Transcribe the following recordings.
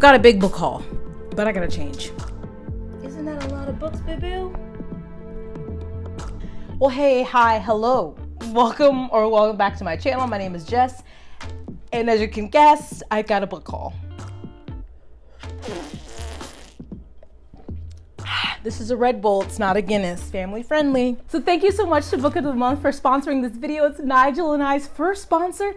Got a big book haul, but I gotta change. Isn't that a lot of books, boo-boo? Well, hey, hi, hello. Welcome back to my channel. My name is Jess, and as you can guess, I got a book haul. This is a Red Bull, it's not a Guinness, family friendly. So thank you so much to Book of the Month for sponsoring this video. It's Nigel and I's first sponsor,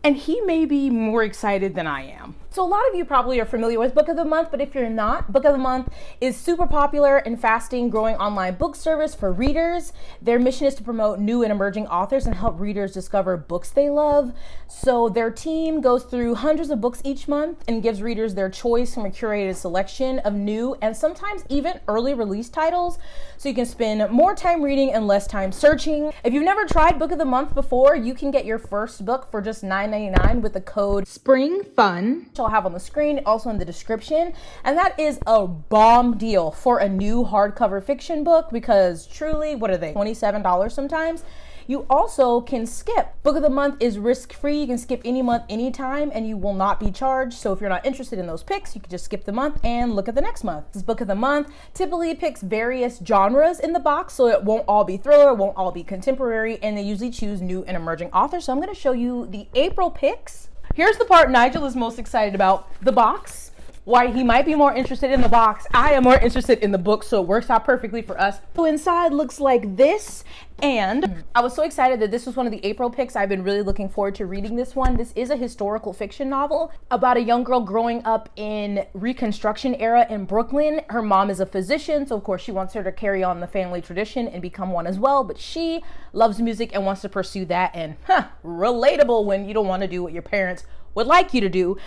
and he may be more excited than I am. So a lot of you probably are familiar with Book of the Month, but if you're not, Book of the Month is super popular and fasting, growing online book service for readers. Their mission is to promote new and emerging authors and help readers discover books they love. So their team goes through hundreds of books each month and gives readers their choice from a curated selection of new and sometimes even early release titles, so you can spend more time reading and less time searching. If you've never tried Book of the Month before, you can get your first book for just $9.99 with the code SPRINGFUN. I'll have on the screen, also in the description, and that is a bomb deal for a new hardcover fiction book, because truly, what are they, $27 sometimes? You also can skip. Book of the Month is risk-free. You can skip any month, anytime, and you will not be charged. So if you're not interested in those picks, you can just skip the month and look at the next month. This Book of the Month typically picks various genres in the box, so it won't all be thriller, won't all be contemporary, and they usually choose new and emerging authors. So I'm gonna show you the April picks. Here's the part Nigel is most excited about, the box. Why he might be more interested in the box, I am more interested in the book, so it works out perfectly for us. So inside looks like this, and I was so excited that this was one of the April picks. I've been really looking forward to reading this one. This is a historical fiction novel about a young girl growing up in Reconstruction era in Brooklyn. Her mom is a physician, so of course she wants her to carry on the family tradition and become one as well, but she loves music and wants to pursue that, and relatable when you don't want to do what your parents would like you to do.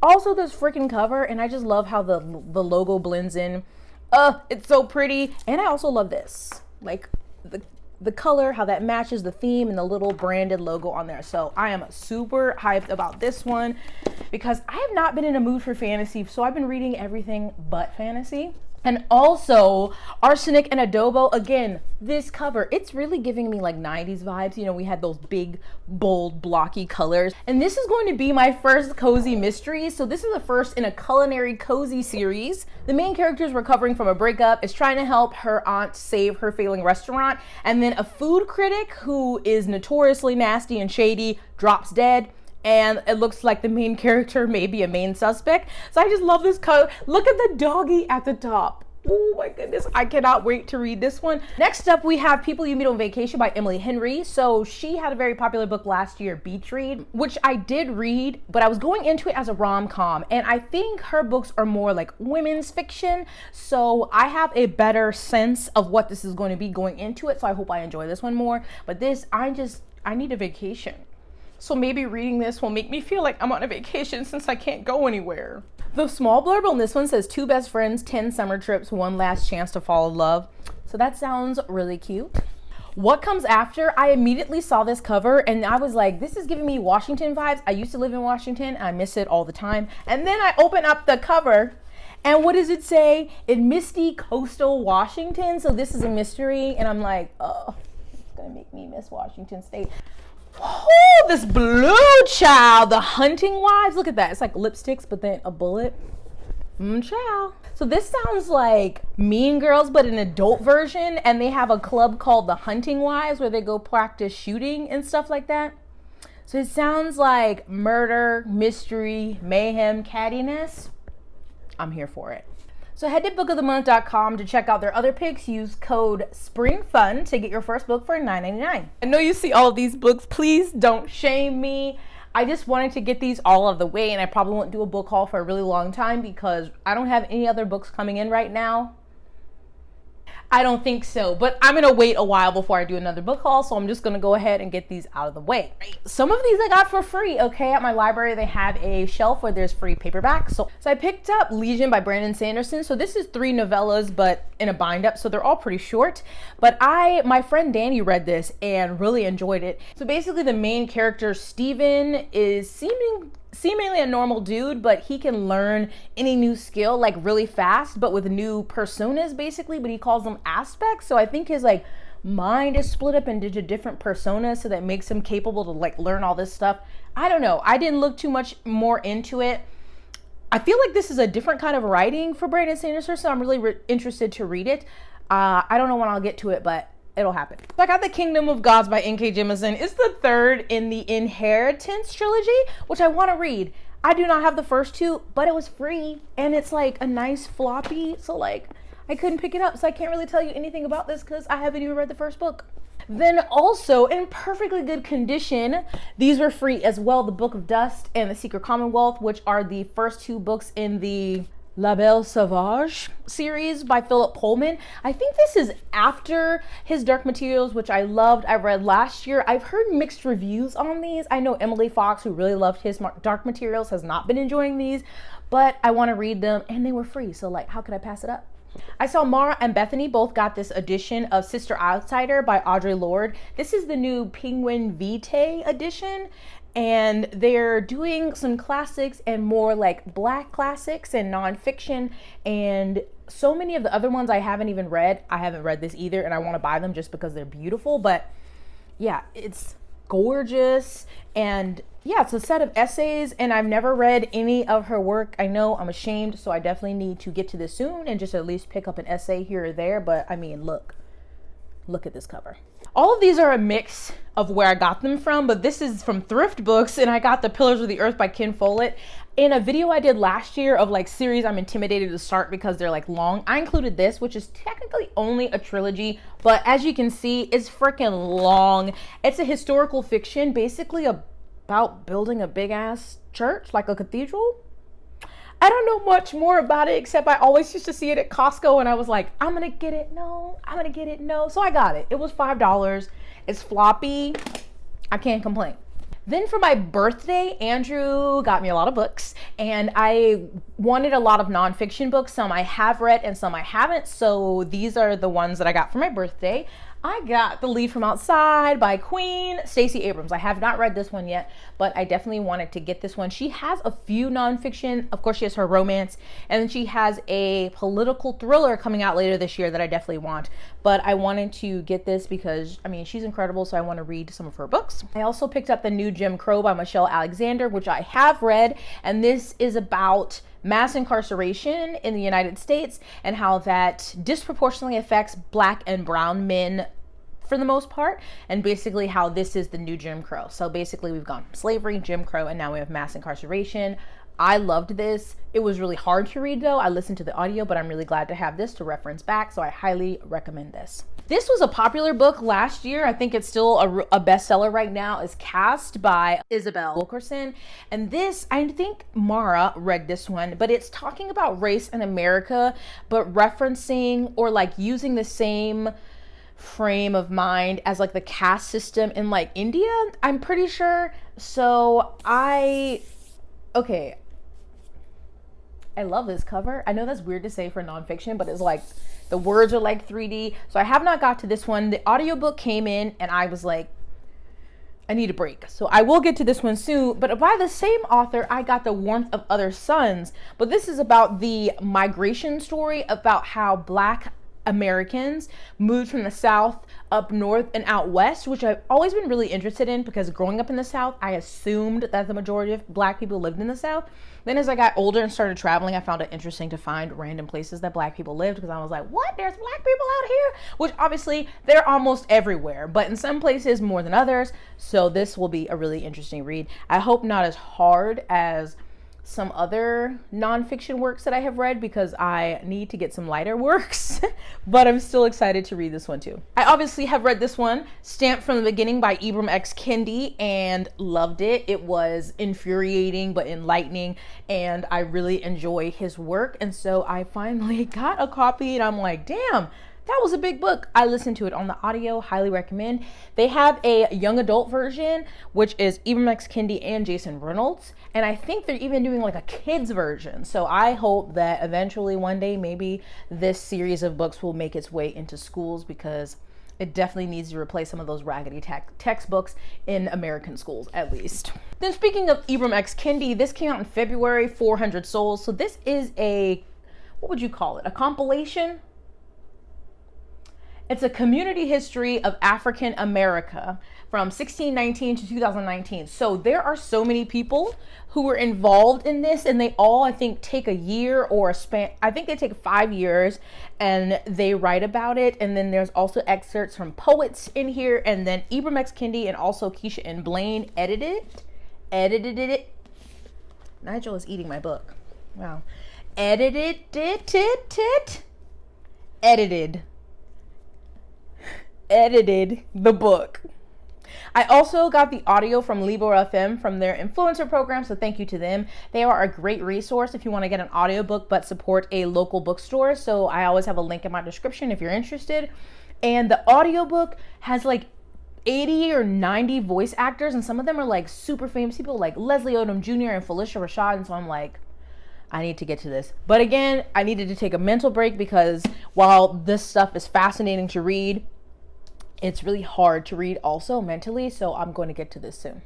Also, this freaking cover, and I just love how the logo blends in. It's so pretty. And I also love this, like the color, how that matches the theme and the little branded logo on there. So I am super hyped about this one because I have not been in a mood for fantasy, so I've been reading everything but fantasy. And also Arsenic and Adobo. Again, this cover, it's really giving me like 90s vibes. You know, we had those big, bold, blocky colors. And this is going to be my first cozy mystery. So this is the first in a culinary cozy series. The main character is recovering from a breakup, is trying to help her aunt save her failing restaurant. And then a food critic who is notoriously nasty and shady drops dead. And it looks like the main character may be a main suspect. So I just love this cover. Look at the doggy at the top. Oh my goodness, I cannot wait to read this one. Next up, we have People You Meet on Vacation by Emily Henry. So she had a very popular book last year, Beach Read, which I did read, but I was going into it as a rom-com. And I think her books are more like women's fiction. So I have a better sense of what this is going to be going into it. So I hope I enjoy this one more. But this, I need a vacation. So maybe reading this will make me feel like I'm on a vacation since I can't go anywhere. The small blurb on this one says 2 best friends, 10 summer trips, 1 last chance to fall in love. So that sounds really cute. What Comes After, I immediately saw this cover and I was like, this is giving me Washington vibes. I used to live in Washington. I miss it all the time. And then I open up the cover and what does it say? In misty coastal Washington. So this is a mystery and I'm like, oh, it's gonna make me miss Washington State. Oh, this blue child, the Hunting Wives. Look at that. It's like lipsticks, but then a bullet. Child. So this sounds like Mean Girls, but an adult version. And they have a club called the Hunting Wives where they go practice shooting and stuff like that. So it sounds like murder, mystery, mayhem, cattiness. I'm here for it. So head to bookofthemonth.com to check out their other picks. Use code SPRINGFUN to get your first book for $9.99. I know you see all of these books. Please don't shame me. I just wanted to get these all out of the way, and I probably won't do a book haul for a really long time because I don't have any other books coming in right now. I don't think so, but I'm gonna wait a while before I do another book haul, so I'm just gonna go ahead and get these out of the way. Some of these I got for free, okay? At my library, they have a shelf where there's free paperbacks. So I picked up Legion by Brandon Sanderson. So this is 3 novellas, but in a bind up, so they're all pretty short. But my friend Danny read this and really enjoyed it. So basically the main character, Steven, is seemingly a normal dude, but he can learn any new skill like really fast, but with new personas basically, but he calls them aspects. So I think his like mind is split up into different personas, so that makes him capable to like learn all this stuff. I don't know. I didn't look too much more into it. I feel like this is a different kind of writing for Brandon Sanderson, so I'm really interested to read it. I don't know when I'll get to it, but it'll happen. So I got The Kingdom of Gods by N.K. Jemisin. It's the third in the Inheritance trilogy, which I want to read. I do not have the first two, but it was free, and it's like a nice floppy, so like I couldn't pick it up, so I can't really tell you anything about this because I haven't even read the first book. Then also, in perfectly good condition, these were free as well, The Book of Dust and The Secret Commonwealth, which are the first two books in the La Belle Sauvage series by Philip Pullman. I think this is after his Dark Materials, which I loved. I read last year. I've heard mixed reviews on these. I know Emily Fox, who really loved his Dark Materials, has not been enjoying these, but I want to read them, and they were free, so like, how could I pass it up? I saw Mara and Bethany both got this edition of Sister Outsider by Audre Lorde. This is the new Penguin Vitae edition, and they're doing some classics and more like Black classics and nonfiction, and so many of the other ones I haven't even read. I haven't read this either, and I want to buy them just because they're beautiful. But yeah, it's gorgeous, and yeah, it's a set of essays, and I've never read any of her work. I know I'm ashamed, so I definitely need to get to this soon and just at least pick up an essay here or there. But I mean, look at this cover. All of these are a mix of where I got them from, but this is from Thrift Books, and I got The Pillars of the Earth by Ken Follett. In a video I did last year of like series I'm intimidated to start because they're like long, I included this, which is technically only a trilogy, but as you can see, it's freaking long. It's a historical fiction, basically about building a big ass church, like a cathedral. I don't know much more about it, except I always used to see it at Costco, and I was like, I'm gonna get it, no, I'm gonna get it, no. So I got it. It was $5. It's floppy. I can't complain. Then for my birthday, Andrew got me a lot of books, and I wanted a lot of nonfiction books. Some I have read and some I haven't, so these are the ones that I got for my birthday. I got The Lead from Outside by Queen Stacey Abrams. I have not read this one yet, but I definitely wanted to get this one. She has a few nonfiction. Of course, she has her romance, and then she has a political thriller coming out later this year that I definitely want. But I wanted to get this because, I mean, she's incredible, so I want to read some of her books. I also picked up The New Jim Crow by Michelle Alexander, which I have read, and this is about mass incarceration in the United States and how that disproportionately affects Black and brown men for the most part, and basically how this is the new Jim Crow. So basically we've gone from slavery, Jim Crow, and now we have mass incarceration. I loved this. It was really hard to read though. I listened to the audio, but I'm really glad to have this to reference back, so I highly recommend this. This was a popular book last year. I think it's still a bestseller right now. Is Cast by Isabel Wilkerson. And this, I think Mara read this one, but it's talking about race in America, but referencing or like using the same frame of mind as like the caste system in like India, I'm pretty sure. So I love this cover. I know that's weird to say for nonfiction, but it's like the words are like 3D. So I have not got to this one. The audiobook came in and I was like, I need a break. So I will get to this one soon, but by the same author, I got The Warmth of Other Suns. But this is about the migration story, about how Black Americans moved from the South up north and out west, which I've always been really interested in because growing up in the South, I assumed that the majority of Black people lived in the South. Then as I got older and started traveling, I found it interesting to find random places that Black people lived because I was like, what? There's Black people out here? Which obviously they're almost everywhere, but in some places more than others. So this will be a really interesting read. I hope not as hard as some other nonfiction works that I have read because I need to get some lighter works, but I'm still excited to read this one too. I obviously have read this one, Stamped from the Beginning by Ibram X. Kendi, and loved it. It was infuriating but enlightening, and I really enjoy his work. And so I finally got a copy and I'm like, damn, that was a big book. I listened to it on the audio, highly recommend. They have a young adult version, which is Ibram X. Kendi and Jason Reynolds. And I think they're even doing like a kids version. So I hope that eventually one day, maybe this series of books will make its way into schools because it definitely needs to replace some of those raggedy textbooks in American schools, at least. Then speaking of Ibram X. Kendi, this came out in February, 400 Souls. So this is a, what would you call it? A compilation? It's a community history of African America from 1619 to 2019. So there are so many people who were involved in this, and they all, I think, take a year or a span. I think they take 5 years and they write about it. And then there's also excerpts from poets in here. And then Ibram X. Kendi and also Keisha and Blaine edited it. Nigel is eating my book. Wow. Edited the book. I also got the audio from Libro FM from their influencer program, so thank you to them. They are a great resource if you want to get an audiobook but support a local bookstore. So I always have a link in my description if you're interested. And the audiobook has like 80 or 90 voice actors, and some of them are like super famous people like Leslie Odom Jr. and Felicia Rashad. And so I'm like, I need to get to this. But again, I needed to take a mental break because while this stuff is fascinating to read, it's really hard to read also mentally. So I'm going to get to this soon.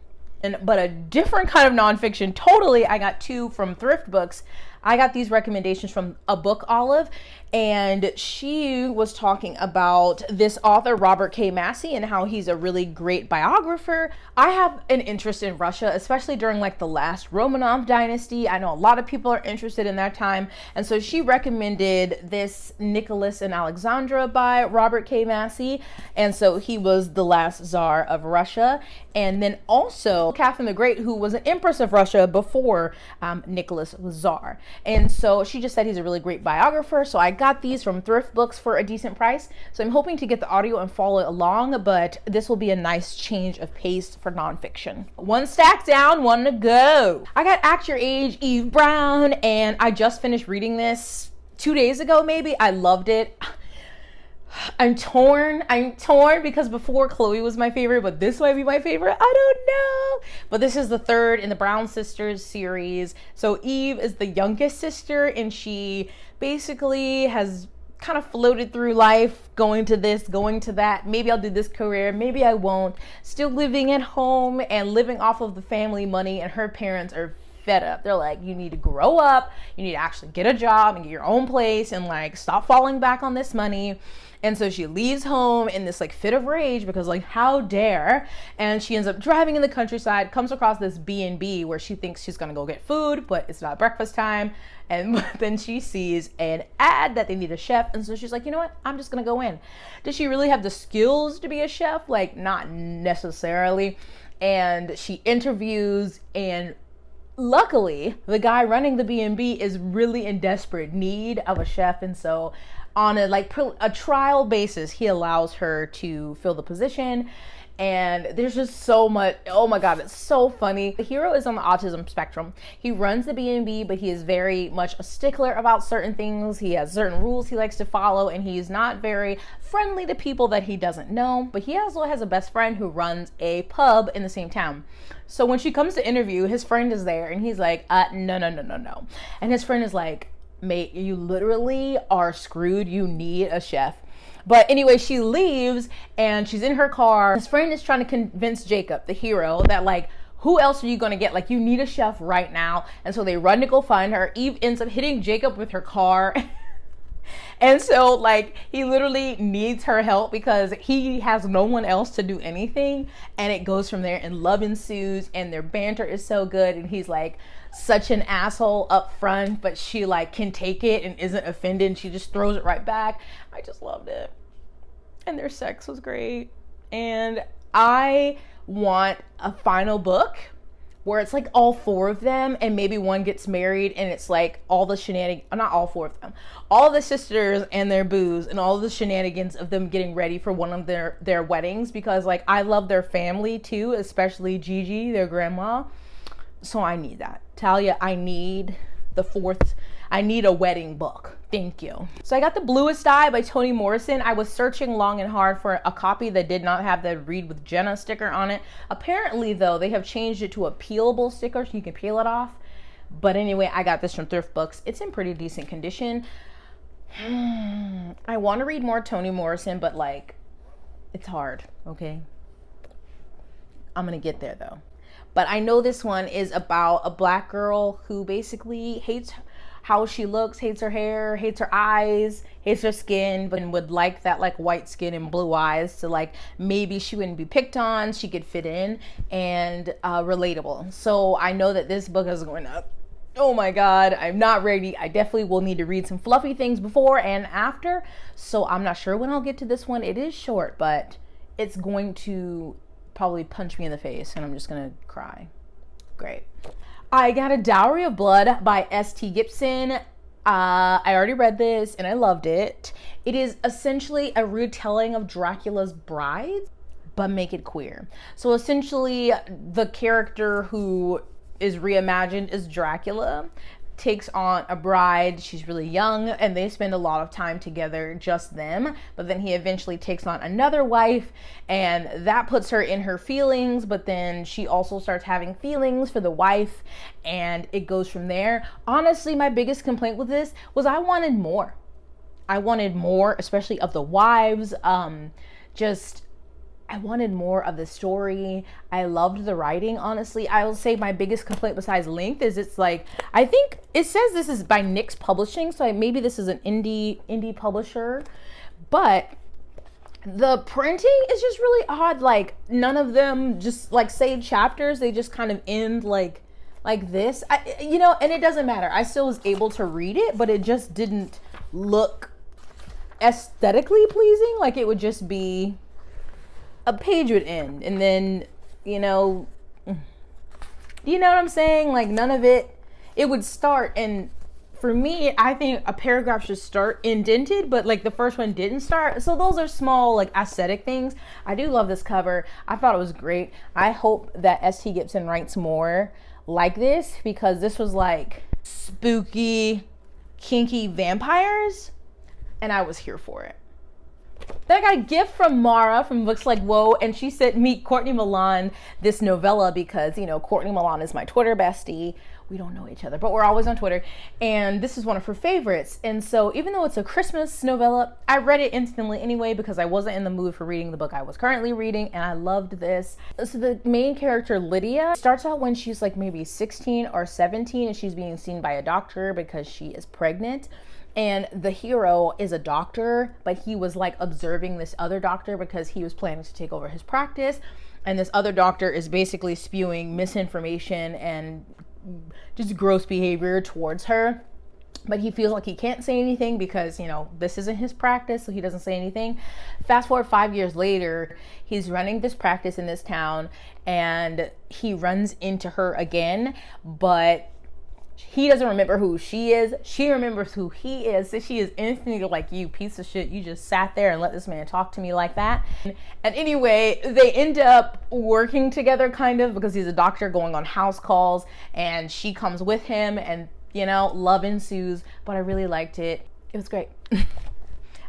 But a different kind of nonfiction, totally. I got 2 from Thrift Books. I got these recommendations from a Book Olive, and she was talking about this author, Robert K. Massey, and how he's a really great biographer. I have an interest in Russia, especially during like the last Romanov dynasty. I know a lot of people are interested in that time. And so she recommended this Nicholas and Alexandra by Robert K. Massey. And so he was the last Tsar of Russia. And then also Catherine the Great, who was an empress of Russia before Nicholas was Tsar. And so she just said he's a really great biographer. So I got these from Thrift Books for a decent price. So I'm hoping to get the audio and follow along, but this will be a nice change of pace for nonfiction. 1 stack down, 1 to go. I got Act Your Age, Eve Brown, and I just finished reading this 2 days ago, maybe. I loved it. I'm torn because before Chloe was my favorite, but this might be my favorite. I don't know. But this is the 3rd in the Brown Sisters series. So Eve is the youngest sister, and she basically has kind of floated through life, going to this, going to that. Maybe I'll do this career, maybe I won't. Still living at home and living off of the family money, and her parents are fed up. They're like, you need to grow up, you need to actually get a job and get your own place and like stop falling back on this money. And so she leaves home in this like fit of rage because like, how dare? And she ends up driving in the countryside, comes across this B&B where she thinks she's gonna go get food, but it's not breakfast time. And then she sees an ad that they need a chef. And so she's like, you know what? I'm just gonna go in. Does she really have the skills to be a chef? Like, not necessarily. And she interviews, and luckily the guy running the B&B is really in desperate need of a chef. And so on a trial basis, he allows her to fill the position. And there's just so much, oh my God, it's so funny. The hero is on the autism spectrum. He runs the B&B, but he is very much a stickler about certain things. He has certain rules he likes to follow, and he's not very friendly to people that he doesn't know. But he also has a best friend who runs a pub in the same town. So when she comes to interview, his friend is there, and he's like, no. And his friend is like, mate, you literally are screwed. You need a chef. But anyway, she leaves and she's in her car. His friend is trying to convince Jacob, the hero, that like, who else are you going to get? Like, you need a chef right now. And so they run to go find her. Eve ends up hitting Jacob with her car. And so like, he literally needs her help because he has no one else to do anything. And it goes from there, and love ensues, and their banter is so good. And he's like such an asshole up front, but she like can take it and isn't offended, and she just throws it right back. I just loved it. And their sex was great. And I want a final book where it's like all 4 of them, and maybe one gets married, and it's like all the shenanigans, not all 4 of them, all the sisters and their booze and all the shenanigans of them getting ready for one of their weddings, because like, I love their family too, especially Gigi, their grandma. So I need that. Talia, I need the 4th. I need a wedding book. Thank you. So I got The Bluest Eye by Toni Morrison. I was searching long and hard for a copy that did not have the Read with Jenna sticker on it. Apparently though, they have changed it to a peelable sticker so you can peel it off. But anyway, I got this from Thrift Books. It's in pretty decent condition. I want to read more Toni Morrison, but like, it's hard, okay? I'm gonna get there though. But I know this one is about a Black girl who basically hates how she looks, hates her hair, hates her eyes, hates her skin, but would like that like white skin and blue eyes, so like maybe she wouldn't be picked on, she could fit in, and relatable. So I know that this book is going up. Oh my God, I'm not ready. I definitely will need to read some fluffy things before and after. So I'm not sure when I'll get to this one. It is short, but it's going to probably punch me in the face and I'm just gonna cry. Great. I got A Dowry of Blood by S.T. Gibson. I already read this and I loved it. It is essentially a retelling of Dracula's Bride, but make it queer. So essentially the character who is reimagined as Dracula takes on a bride. She's really young and they spend a lot of time together, just them, but then he eventually takes on another wife and that puts her in her feelings, but then she also starts having feelings for the wife and it goes from there. Honestly, my biggest complaint with this was I wanted more. I wanted more, especially of the wives. I wanted more of the story. I loved the writing, honestly. I will say my biggest complaint besides length is it's like, I think it says this is by Nyx Publishing, so maybe this is an indie publisher, but the printing is just really odd. Like none of them just like say chapters, they just kind of end like this. And it doesn't matter. I still was able to read it, but it just didn't look aesthetically pleasing. Like it would just be a page would end and then, you know what I'm saying? Like none of it would start. And for me, I think a paragraph should start indented, but like the first one didn't start. So those are small like aesthetic things. I do love this cover. I thought it was great. I hope that S.T. Gibson writes more like this, because this was like spooky, kinky vampires and I was here for it. Then I got a gift from Mara from Books Like Whoa, and she sent me Courtney Milan this novella because, Courtney Milan is my Twitter bestie. We don't know each other, but we're always on Twitter, and this is one of her favorites. And so even though it's a Christmas novella, I read it instantly anyway because I wasn't in the mood for reading the book I was currently reading, and I loved this. So the main character, Lydia, starts out when she's like maybe 16 or 17, and she's being seen by a doctor because she is pregnant. And the hero is a doctor, but he was like observing this other doctor because he was planning to take over his practice. And this other doctor is basically spewing misinformation and just gross behavior towards her. But he feels like he can't say anything because, this isn't his practice, so he doesn't say anything. Fast forward 5 years later, he's running this practice in this town and he runs into her again, but he doesn't remember who she is. She remembers who he is. So she is instantly like, you piece of shit. You just sat there and let this man talk to me like that. And anyway, they end up working together kind of because he's a doctor going on house calls and she comes with him and, love ensues. But I really liked it. It was great.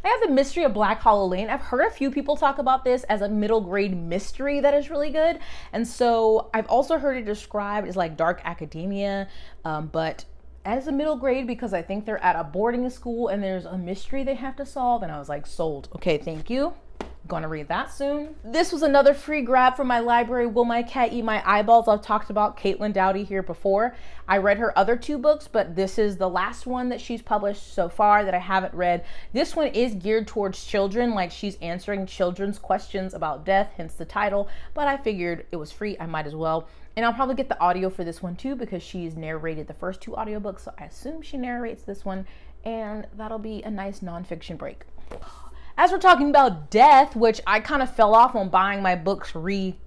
I have The Mystery of Black Hollow Lane. I've heard a few people talk about this as a middle grade mystery that is really good. And so I've also heard it described as like dark academia, but as a middle grade because I think they're at a boarding school and there's a mystery they have to solve. And I was like, sold. Okay, thank you. Gonna read that soon. This was another free grab from my library, Will My Cat Eat My Eyeballs? I've talked about Caitlin Doughty here before. I read her other 2 books, but this is the last one that she's published so far that I haven't read. This one is geared towards children, like she's answering children's questions about death, hence the title, but I figured it was free, I might as well. And I'll probably get the audio for this one too because she's narrated the first 2 audiobooks, so I assume she narrates this one, and that'll be a nice nonfiction break. As we're talking about death, which I kind of fell off on buying my books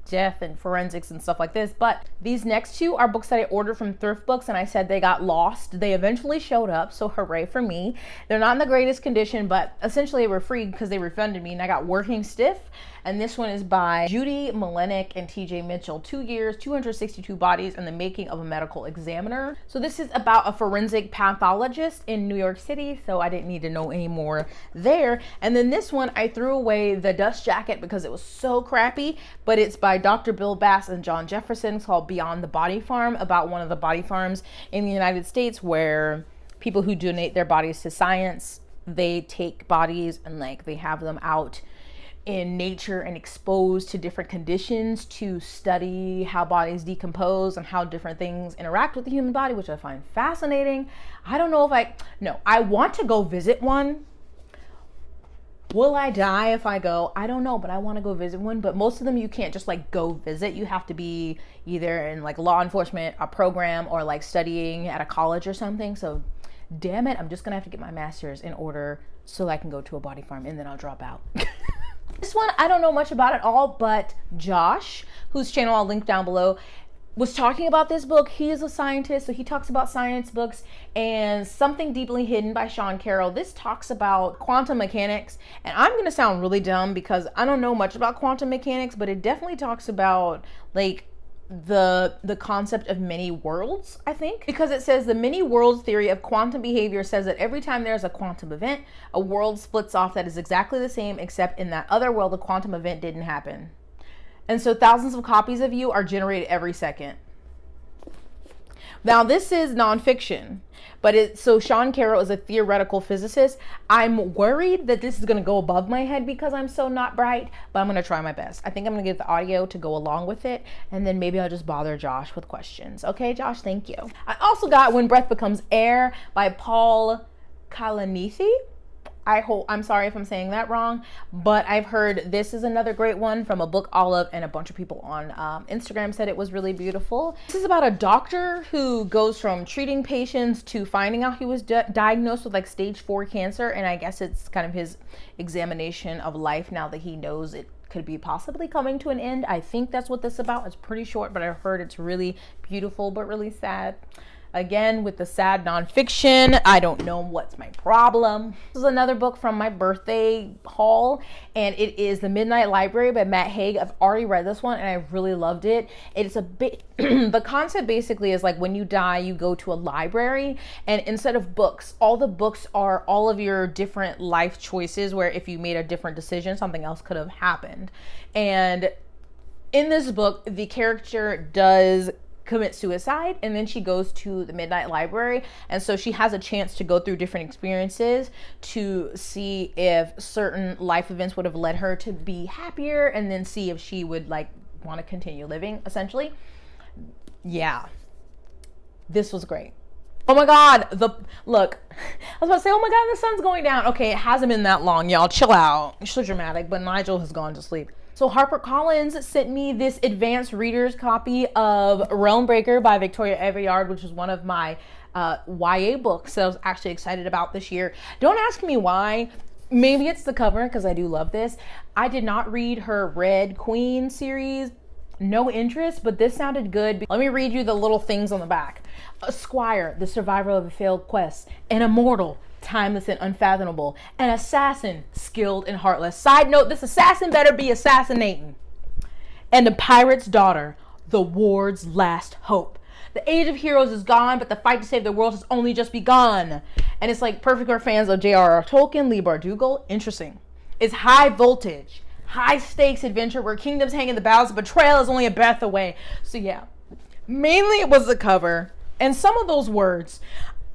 death and forensics and stuff like this, but these next 2 are books that I ordered from thrift books and I said they got lost. They eventually showed up, so hooray for me. They're not in the greatest condition, but essentially they were free because they refunded me and I got Working Stiff. And this one is by Judy Malenik and TJ Mitchell. 2 years, 262 bodies, and the making of a medical examiner. So this is about a forensic pathologist in New York City, so I didn't need to know any more there. And then this one, I threw away the dust jacket because it was so crappy, but it's by Dr. Bill Bass and John Jefferson. It's called Beyond the Body Farm, about one of the body farms in the United States where people who donate their bodies to science, they take bodies and like they have them out in nature and exposed to different conditions to study how bodies decompose and how different things interact with the human body, which I find fascinating. I don't know if I want to go visit one. Will I die if I go? I don't know, but I want to go visit one. But most of them you can't just like go visit. You have to be either in like law enforcement, a program, or like studying at a college or something. So damn it, I'm just gonna have to get my master's in order so I can go to a body farm, and then I'll drop out. This one, I don't know much about at all, but Josh, whose channel I'll link down below, was talking about this book. He is a scientist, so he talks about science books, and Something Deeply Hidden by Sean Carroll. This talks about quantum mechanics, and I'm gonna sound really dumb because I don't know much about quantum mechanics, but it definitely talks about like the concept of many worlds, I think, because it says the many worlds theory of quantum behavior says that every time there's a quantum event, a world splits off that is exactly the same, except in that other world the quantum event didn't happen. And so thousands of copies of you are generated every second. Now this is nonfiction, but so Sean Carroll is a theoretical physicist. I'm worried that this is going to go above my head because I'm so not bright, but I'm going to try my best. I think I'm going to get the audio to go along with it, and then maybe I'll just bother Josh with questions. Okay, Josh, thank you. I also got When Breath Becomes Air by Paul Kalanithi. I'm sorry if I'm saying that wrong, but I've heard this is another great one from a Book Olive, and a bunch of people on Instagram said it was really beautiful. This is about a doctor who goes from treating patients to finding out he was diagnosed with like stage 4 cancer, and I guess it's kind of his examination of life now that he knows it could be possibly coming to an end. I think that's what this is about. It's pretty short, but I've heard it's really beautiful but really sad. Again, with the sad nonfiction, I don't know what's my problem. This is another book from my birthday haul, and it is The Midnight Library by Matt Haig. I've already read this one, and I really loved it. It's a bit, the concept basically is like when you die, you go to a library, and instead of books, all the books are all of your different life choices, where if you made a different decision, something else could have happened. And in this book, the character does commit suicide, and then she goes to the Midnight Library, and so she has a chance to go through different experiences to see if certain life events would have led her to be happier, and then see if she would like want to continue living, essentially. Yeah, this was great. Oh my god, look, I was about to say, oh my god, the sun's going down. Okay, it hasn't been that long, y'all, chill out. It's so dramatic, but Nigel has gone to sleep. So HarperCollins sent me this advanced reader's copy of Realm Breaker by Victoria Aveyard, which is one of my YA books that I was actually excited about this year. Don't ask me why. Maybe it's the cover, because I do love this. I did not read her Red Queen series. No interest, but this sounded good. Let me read you the little things on the back. A squire, the survivor of a failed quest. An immortal, timeless and unfathomable. An assassin, skilled and heartless. Side note, this assassin better be assassinating. And a pirate's daughter, the ward's last hope. The age of heroes is gone, but the fight to save the world has only just begun. And it's like perfect for fans of J.R.R. Tolkien, Lee Bardugo. Interesting. It's high voltage, high stakes adventure where kingdoms hang in the balance, betrayal is only a breath away. So yeah, mainly it was the cover and some of those words.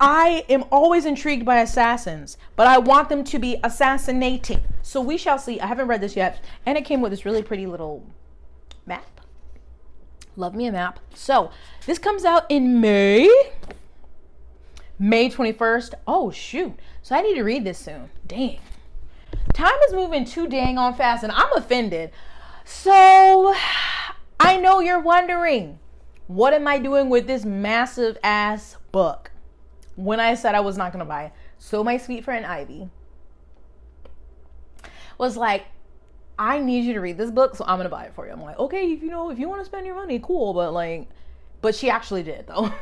I am always intrigued by assassins, but I want them to be assassinating. So we shall see. I haven't read this yet, and it came with this really pretty little map. Love me a map. So this comes out in May 21st. Oh shoot, so I need to read this soon. Dang, time is moving too dang on fast, and I'm offended. So I know you're wondering, what am I doing with this massive ass book when I said I was not gonna buy it? So my sweet friend Ivy was like, I need you to read this book, so I'm gonna buy it for you. I'm like, okay, if you want to spend your money, cool, but she actually did though.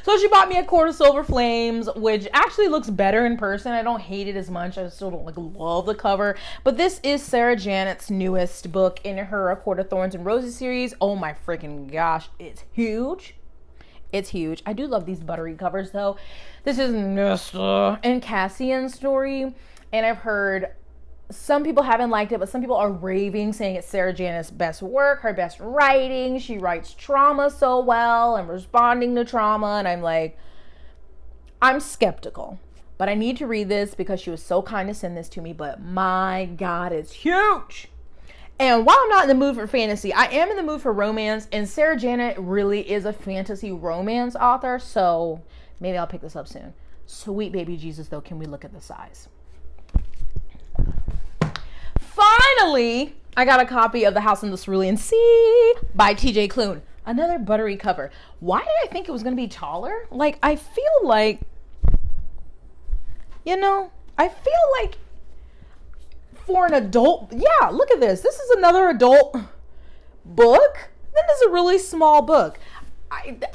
So she bought me A Court of Silver Flames, which actually looks better in person. I don't hate it as much. I still don't love the cover. But this is Sarah Janet's newest book in her A Court of Thorns and Roses series. Oh my freaking gosh, it's huge. It's huge. I do love these buttery covers though. This is Nesta and Cassian's story, and I've heard some people haven't liked it, but some people are raving, saying it's Sarah Janet's best work, her best writing. She writes trauma so well and responding to trauma. And I'm like, I'm skeptical. but I need to read this because she was so kind to send this to me. But my God, it's huge. And while I'm not in the mood for fantasy, I am in the mood for romance, and Sarah Janet really is a fantasy romance author, so maybe I'll pick this up soon. Sweet baby Jesus, though, can we look at the size? Finally, I got a copy of The House in the Cerulean Sea by T.J. Klune. Another buttery cover. Why did I think it was going to be taller? Like, I feel like, for an adult, yeah, look at this. This is another adult book. That is a really small book.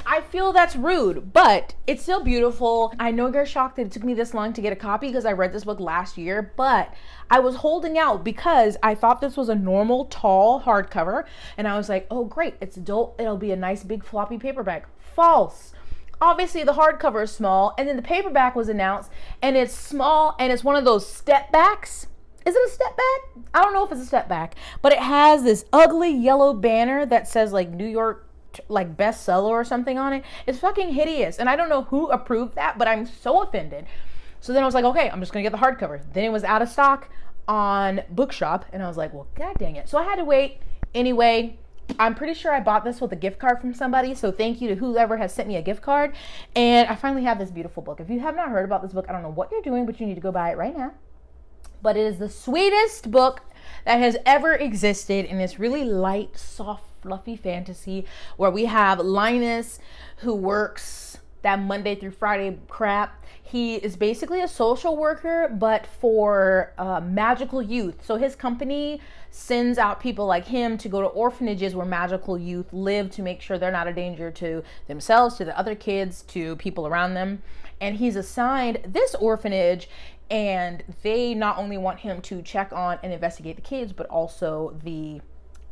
I feel that's rude, but it's still beautiful. I know you're shocked that it took me this long to get a copy because I read this book last year, but I was holding out because I thought this was a normal, tall hardcover, and I was like, oh great, it's adult. It'll be a nice big floppy paperback. False. Obviously the hardcover is small, and then the paperback was announced, and it's small, and it's one of those step backs. Is it a step back? I don't know if it's a step back, but it has this ugly yellow banner that says like New York like bestseller or something on it. It's fucking hideous, and I don't know who approved that, but I'm so offended. So then I was like, okay, I'm just gonna get the hardcover. Then it was out of stock on Bookshop, and I was like, well, god dang it. So I had to wait. Anyway, I'm pretty sure I bought this with a gift card from somebody, so thank you to whoever has sent me a gift card. And I finally have this beautiful book. If you have not heard about this book, I don't know what you're doing, but you need to go buy it right now. But it is the sweetest book that has ever existed, and it's really light, soft, fluffy fantasy where we have Linus, who works that Monday through Friday crap. He is basically a social worker, but for magical youth. So his company sends out people like him to go to orphanages where magical youth live to make sure they're not a danger to themselves, to the other kids, to people around them. And he's assigned this orphanage, and they not only want him to check on and investigate the kids, but also the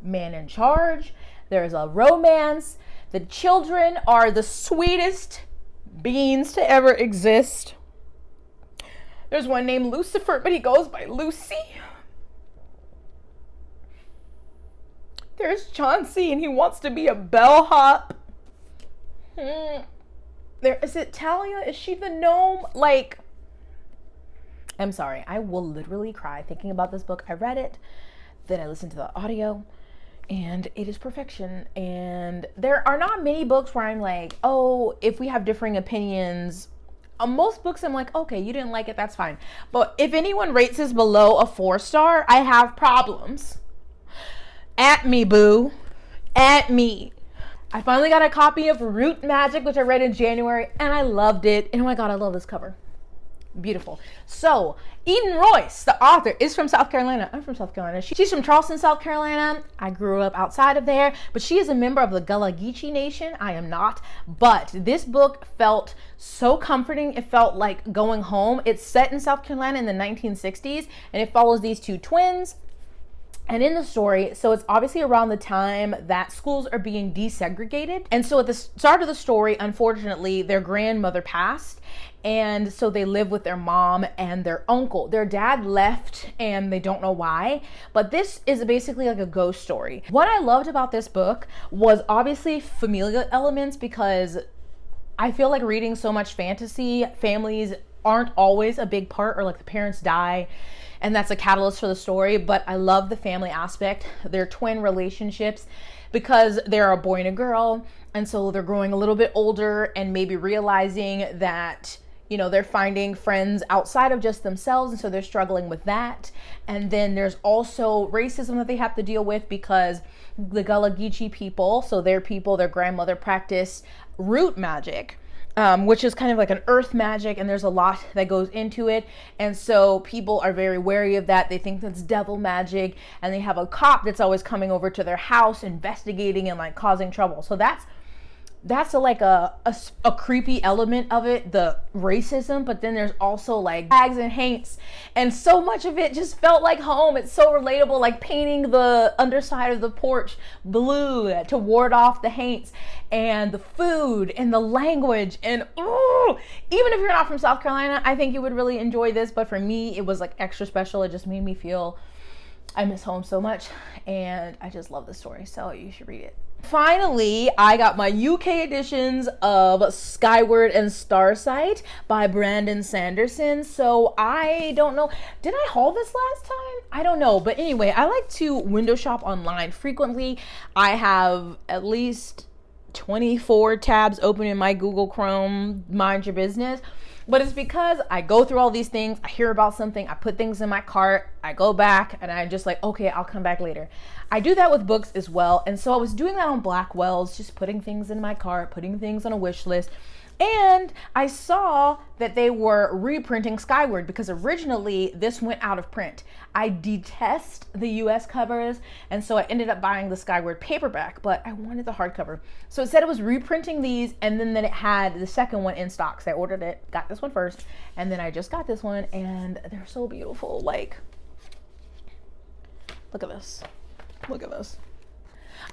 man in charge. There's a romance. The children are the sweetest beings to ever exist. There's one named Lucifer, but he goes by Lucy. There's Chauncey, and he wants to be a bellhop. Is it Talia? Is she the gnome? Like, I'm sorry, I will literally cry thinking about this book. I read it, then I listened to the audio, and it is perfection. And there are not many books where I'm like, oh, if we have differing opinions. Most books I'm like, okay, you didn't like it, that's fine. But if anyone rates this below a 4-star, I have problems. At me, boo. At me. I finally got a copy of Root Magic, which I read in January, and I loved it. And oh my God, I love this cover. Beautiful. So Eden Royce, the author, is from South Carolina. I'm from South Carolina. She's from Charleston, South Carolina. I grew up outside of there, but she is a member of the Gullah Geechee Nation. I am not. But this book felt so comforting. It felt like going home. It's set in South Carolina in the 1960s, and it follows these two twins. And in the story, so it's obviously around the time that schools are being desegregated. And so at the start of the story, unfortunately, their grandmother passed. And so they live with their mom and their uncle. Their dad left and they don't know why. But this is basically like a ghost story. What I loved about this book was obviously familial elements, because I feel like reading so much fantasy, families aren't always a big part, or like the parents die, and that's a catalyst for the story. But I love the family aspect, their twin relationships, because they're a boy and a girl, and so they're growing a little bit older and maybe realizing that, you know, they're finding friends outside of just themselves, and so they're struggling with that. And then there's also racism that they have to deal with, because the Gullah Geechee people, so their people, their grandmother practiced root magic, which is kind of like an earth magic, and there's a lot that goes into it. And so people are very wary of that. They think that's devil magic, and they have a cop that's always coming over to their house investigating and like causing trouble. So that's a creepy element of it, the racism. But then there's also like hags and haints, and so much of it just felt like home. It's so relatable, like painting the underside of the porch blue to ward off the haints, and the food and the language. And even if you're not from South Carolina, I think you would really enjoy this. But for me, it was like extra special. It just made me feel I miss home so much, and I just love the story, so you should read it. Finally, I got my UK editions of Skyward and Starsight by Brandon Sanderson. So I don't know, did I haul this last time? I don't know, but anyway, I like to window shop online frequently. I have at least 24 tabs open in my Google Chrome, mind your business. But it's because I go through all these things, I hear about something, I put things in my cart, I go back, and I'm just like, okay, I'll come back later. I do that with books as well. And so I was doing that on Blackwell's, just putting things in my cart, putting things on a wish list. And I saw that they were reprinting Skyward because originally this went out of print. I detest the US covers, and so I ended up buying the Skyward paperback, but I wanted the hardcover. So it said it was reprinting these, and then it had the second one in stock. So I ordered it, got this one first, and then I just got this one, and they're so beautiful. Like, look at this. Look at this.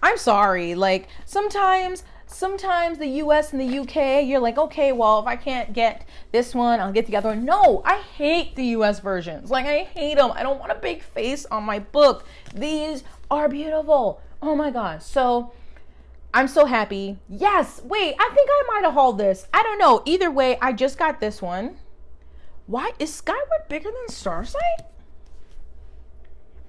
I'm sorry, like sometimes the US and the UK, you're like, okay, well, if I can't get this one, I'll get the other one. No, I hate the US versions. Like, I hate them. I don't want a big face on my book. These are beautiful. Oh my gosh. So I'm so happy. Yes, wait, I think I might have hauled this. I don't know. Either way, I just got this one. Why is Skyward bigger than Starsight?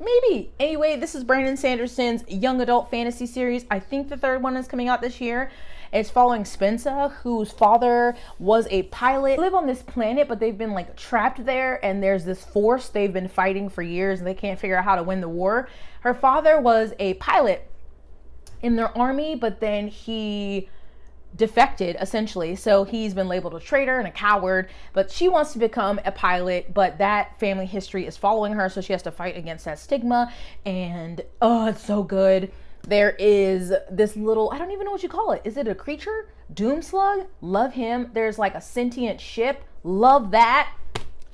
Maybe. Anyway, this is Brandon Sanderson's young adult fantasy series. I think the third one is coming out this year. It's following Spencer, whose father was a pilot. They live on this planet, but they've been like trapped there, and there's this force they've been fighting for years, and they can't figure out how to win the war. Her father was a pilot in their army, but then he defected essentially, so he's been labeled a traitor and a coward, but she wants to become a pilot, but that family history is following her, so she has to fight against that stigma. And oh, it's so good. There is this little, I don't even know what you call it. Is it a creature? Doom slug? Love him. There's like a sentient ship. Love that.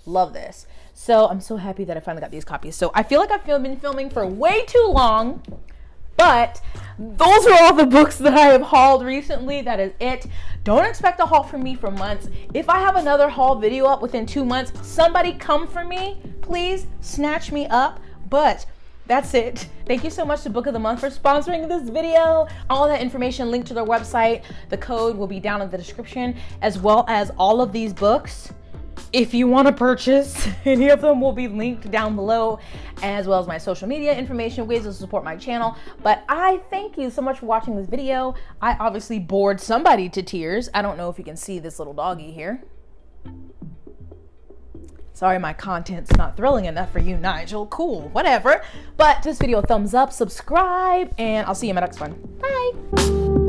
Love this. So I'm so happy that I finally got these copies. So I feel like I've been filming for way too long, but those are all the books that I have hauled recently. That is it. Don't expect a haul from me for months. If I have another haul video up within 2 months, somebody come for me. Please snatch me up. But that's it. Thank you so much to Book of the Month for sponsoring this video. All that information linked to their website. The code will be down in the description, as well as all of these books. If you want to purchase, any of them will be linked down below, as well as my social media information, ways to support my channel. But I thank you so much for watching this video. I obviously bored somebody to tears. I don't know if you can see this little doggy here. Sorry, my content's not thrilling enough for you, Nigel. Cool, whatever. But this video, thumbs up, subscribe, and I'll see you in my next one. Bye.